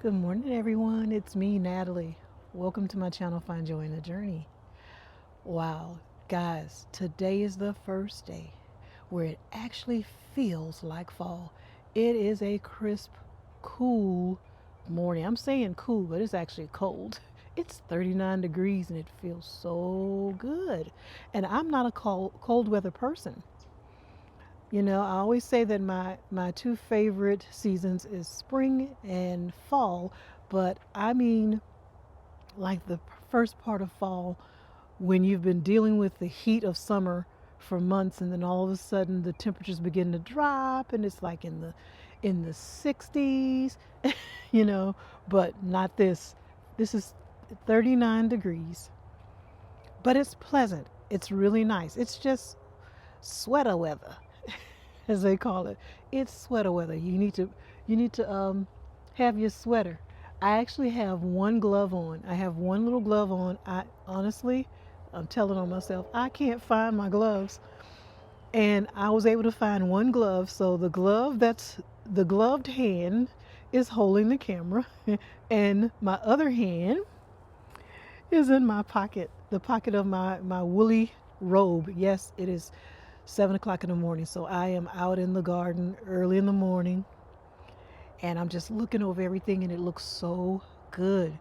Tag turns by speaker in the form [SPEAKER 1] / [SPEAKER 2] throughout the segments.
[SPEAKER 1] Good morning, everyone. It's me, Natalie. Welcome to my channel, Find Joy in the Journey. Wow, guys, today is the first day where it actually feels like fall. It is a crisp, cool morning. I'm saying cool, but it's actually cold. It's 39 degrees and it feels so good. And I'm not a cold weather person. You know, I always say that my two favorite seasons is spring and fall, but I mean like the first part of fall when you've been dealing with the heat of summer for months and then all of a sudden the temperatures begin to drop and it's like in the 60s, you know, but not this. This is 39 degrees, but it's pleasant. It's really nice. It's just sweater weather, as they call it. It's sweater weather. You need to have your sweater. I actually have one glove on. I have one little glove on. I honestly, I'm telling on myself, I can't find my gloves. And I was able to find one glove. So the gloved hand is holding the camera and my other hand is in my pocket, the pocket of my woolly robe. Yes, it is 7 o'clock in the morning. So I am out in the garden early in the morning and I'm just looking over everything and it looks so good.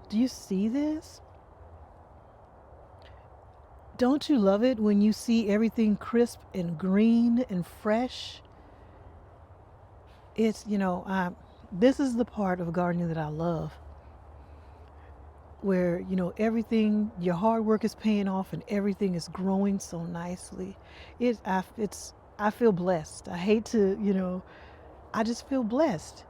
[SPEAKER 1] Do you see this? Don't you love it when you see everything crisp and green and fresh? This is the part of gardening that I love, where everything, your hard work is paying off and everything is growing so nicely. I feel blessed. I hate to, I just feel blessed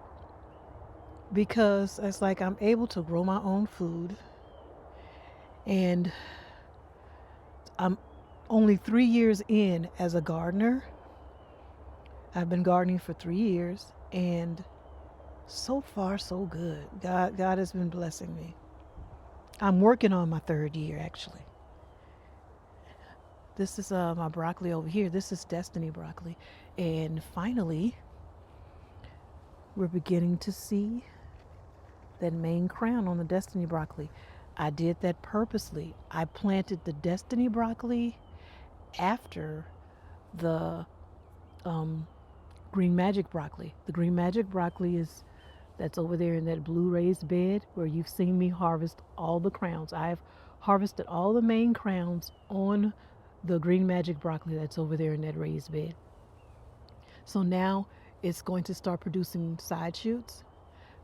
[SPEAKER 1] because it's like I'm able to grow my own food and I'm only 3 years in as a gardener. I've been gardening for 3 years and so far so good. God has been blessing me. I'm working on my third year actually. This is my broccoli over here. This is Destiny broccoli. And finally, we're beginning to see that main crown on the Destiny broccoli. I did that purposely. I planted the Destiny broccoli after the Green Magic broccoli. The Green Magic broccoli is that's over there in that blue raised bed where you've seen me harvest all the crowns. I've harvested all the main crowns on the Green Magic broccoli that's over there in that raised bed. So now it's going to start producing side shoots.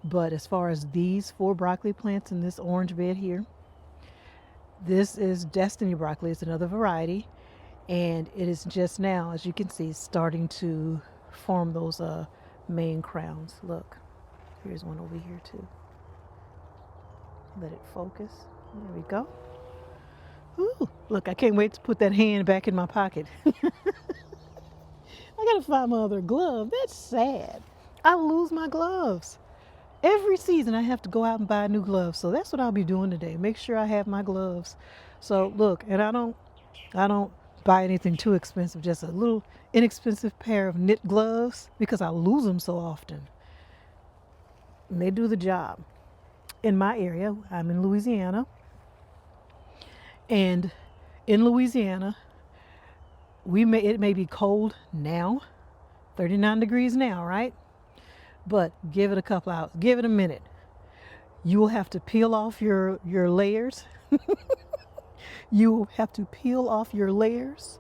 [SPEAKER 1] But as far as these 4 broccoli plants in this orange bed here, this is Destiny broccoli. It's another variety. And it is just now, as you can see, starting to form those main crowns. Look, here's one over here too. Let it focus. There we go. Ooh, look, I can't wait to put that hand back in my pocket. I gotta find my other glove. That's sad. I lose my gloves. Every season I have to go out and buy new gloves. So that's what I'll be doing today. Make sure I have my gloves. So look, and I don't buy anything too expensive, just a little inexpensive pair of knit gloves because I lose them so often. And they do the job. In my area, I'm in Louisiana. And in Louisiana, it may be cold now, 39 degrees now, right? But give it a couple hours, give it a minute. You will have to peel off your layers. You will have to peel off your layers.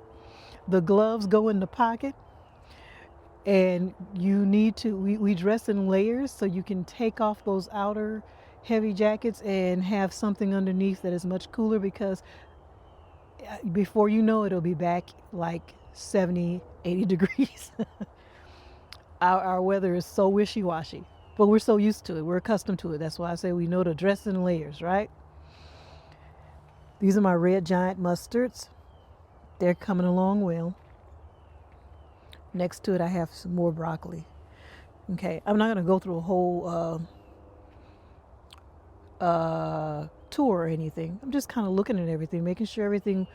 [SPEAKER 1] The gloves go in the pocket. And you need to, we dress in layers so you can take off those outer heavy jackets and have something underneath that is much cooler because before you know it, it'll be back like 70, 80 degrees. Our weather is so wishy-washy, but we're so used to it. We're accustomed to it. That's why I say we know to dress in layers, right? These are my red giant mustards. They're coming along well. Next to it, I have some more broccoli. Okay, I'm not going to go through a whole tour or anything. I'm just kind of looking at everything, making sure everything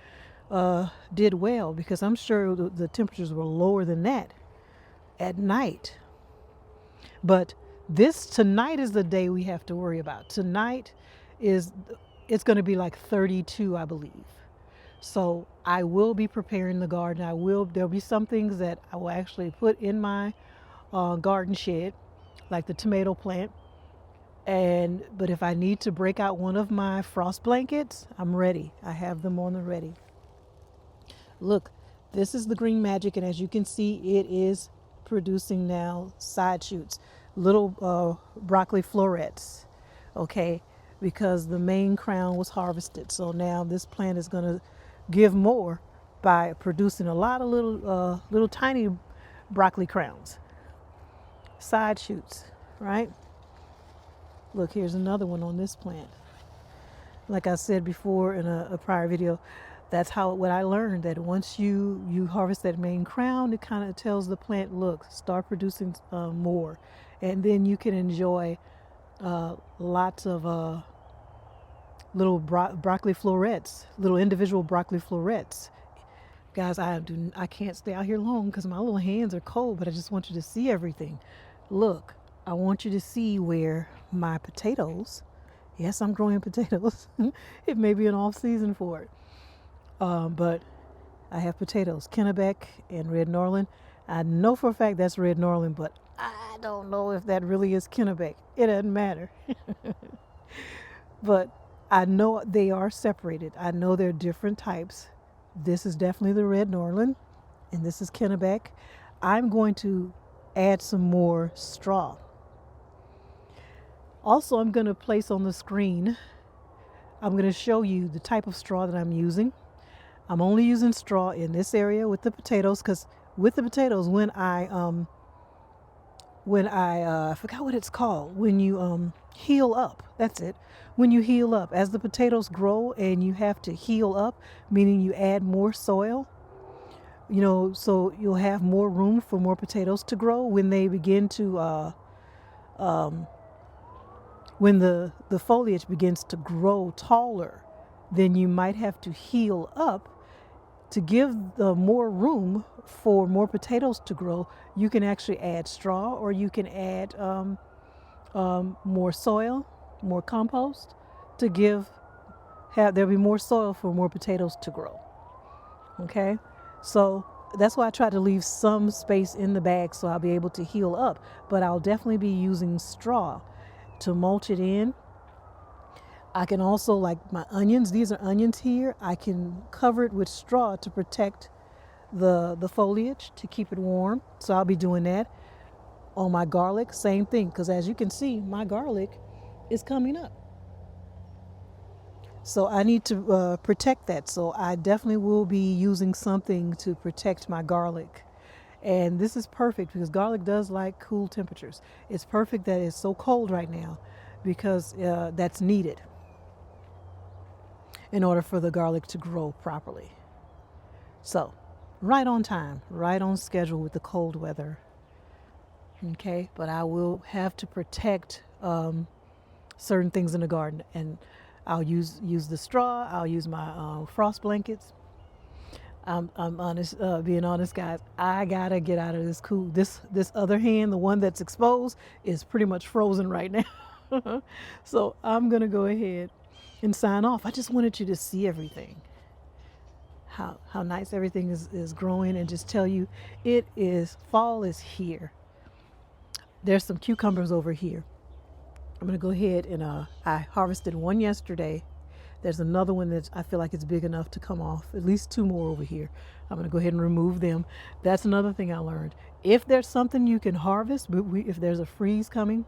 [SPEAKER 1] did well because I'm sure the temperatures were lower than that at night. But Tonight is the day we have to worry about. Tonight is it's going to be like 32, I believe. So I will be preparing the garden. There'll be some things that I will actually put in my garden shed, like the tomato plant. But if I need to break out one of my frost blankets, I'm ready. I have them on the ready. Look, this is the green magic, and as you can see, it is producing now side shoots, little broccoli florets, okay, because the main crown was harvested. So now this plant is going to give more by producing a lot of little tiny broccoli crowns, side shoots, right? Look, here's another one on this plant. Like I said before in a prior video, that's what I learned, that once you harvest that main crown, it kind of tells the plant, look, start producing more. And then you can enjoy lots of little broccoli florets, little individual broccoli florets. Guys, I can't stay out here long because my little hands are cold, but I just want you to see everything. Look, I want you to see where my potatoes, yes, I'm growing potatoes. It may be an off season for it. But I have potatoes, Kennebec and Red Norland. I know for a fact that's Red Norland, but I don't know if that really is Kennebec. It doesn't matter. But I know they are separated. I know they're different types. This is definitely the Red Norland, and this is Kennebec. I'm going to add some more straw. Also, I'm going to place on the screen, I'm going to show you the type of straw that I'm using. I'm only using straw in this area with the potatoes, because with the potatoes, when I forgot what it's called, when you heal up, that's it. When you heal up, as the potatoes grow and you have to heal up, meaning you add more soil, so you'll have more room for more potatoes to grow. When they begin to when the foliage begins to grow taller, then you might have to heal up to give the more room for more potatoes to grow. You can actually add straw, or you can add more soil, more compost to there'll be more soil for more potatoes to grow. Okay, so that's why I try to leave some space in the bag so I'll be able to heal up, but I'll definitely be using straw to mulch it in. I can also, like my onions, these are onions here, I can cover it with straw to protect the foliage, to keep it warm. So I'll be doing that. On my garlic, same thing, because as you can see, my garlic is coming up. So I need to protect that. So I definitely will be using something to protect my garlic. And this is perfect because garlic does like cool temperatures. It's perfect that it's so cold right now, because that's needed in order for the garlic to grow properly. So right on time, right on schedule with the cold weather. Okay, but I will have to protect certain things in the garden, and I'll use the straw. I'll use my frost blankets. I'm honest, being honest, guys. I gotta get out of this cool. This other hand, the one that's exposed, is pretty much frozen right now. So I'm gonna go ahead and sign off. I just wanted you to see everything. How nice everything is growing, and just tell you fall is here. There's some cucumbers over here. I'm gonna go ahead and I harvested one yesterday. There's another one that I feel like it's big enough to come off. At least two more over here. I'm gonna go ahead and remove them. That's another thing I learned. If there's something you can harvest, if there's a freeze coming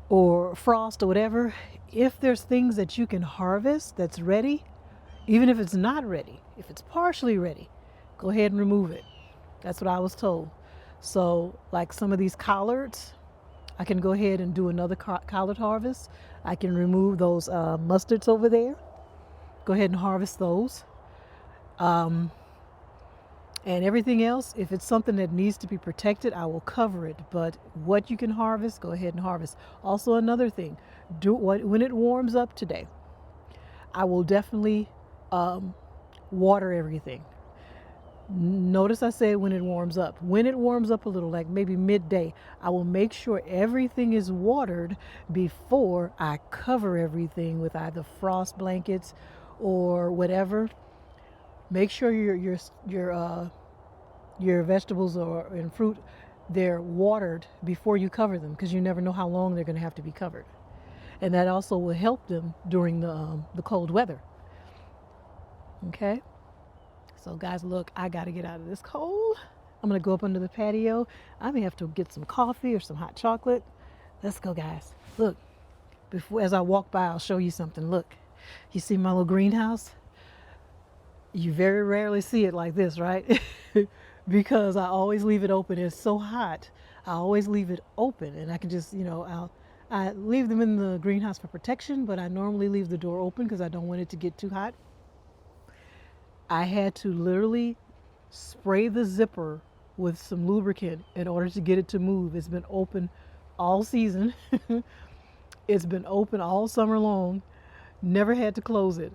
[SPEAKER 1] or frost or whatever, if there's things that you can harvest that's ready, even if it's not ready, if it's partially ready, go ahead and remove it. That's what I was told. So like some of these collards, I can go ahead and do another collard harvest. I can remove those mustards over there. Go ahead and harvest those. And everything else, if it's something that needs to be protected, I will cover it. But what you can harvest, go ahead and harvest. Also, another thing, when it warms up today, I will definitely water everything. Notice I said when it warms up. When it warms up a little, like maybe midday, I will make sure everything is watered before I cover everything with either frost blankets or whatever. Make sure your vegetables or and fruit, they're watered before you cover them, because you never know how long they're going to have to be covered, and that also will help them during the cold weather. Okay. So guys, look, I got to get out of this cold. I'm going to go up under the patio. I may have to get some coffee or some hot chocolate. Let's go, guys. Look, before as I walk by, I'll show you something. Look, you see my little greenhouse? You very rarely see it like this, right? Because I always leave it open. It's so hot. I always leave it open, and I can just, I leave them in the greenhouse for protection, but I normally leave the door open because I don't want it to get too hot. I had to literally spray the zipper with some lubricant in order to get it to move. It's been open all season. It's been open all summer long. Never had to close it.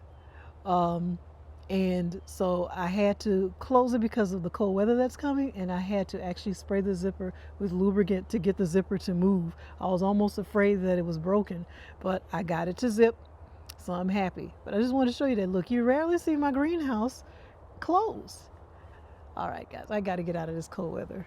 [SPEAKER 1] And so I had to close it because of the cold weather that's coming, and I had to actually spray the zipper with lubricant to get the zipper to move. I was almost afraid that it was broken, but I got it to zip, so I'm happy. But I just want to show you that, look, you rarely see my greenhouse closed. All right, guys, I got to get out of this cold weather.